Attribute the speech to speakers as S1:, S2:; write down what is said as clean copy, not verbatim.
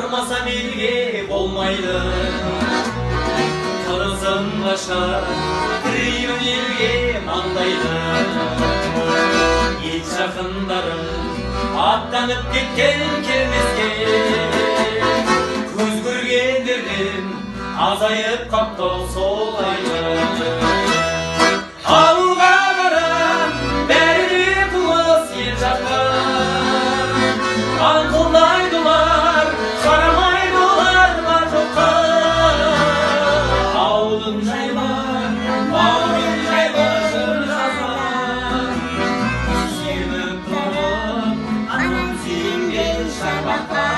S1: Бармасам елге болмайды, қырғызым қашар тіреуін елге маңдайды. Ел жақындарым аттанып кеткен келмеске, көз көргендерден азайып қапты солайды. Ауылға барам, бәріне туыс ел жаққа, аңқылдайдылар, қарамайдылар бар жоққа. Ауылым жайлы, бауырым жайлы жыр жазған, сүйеніп тұрып, анам сүйенген шарбаққа.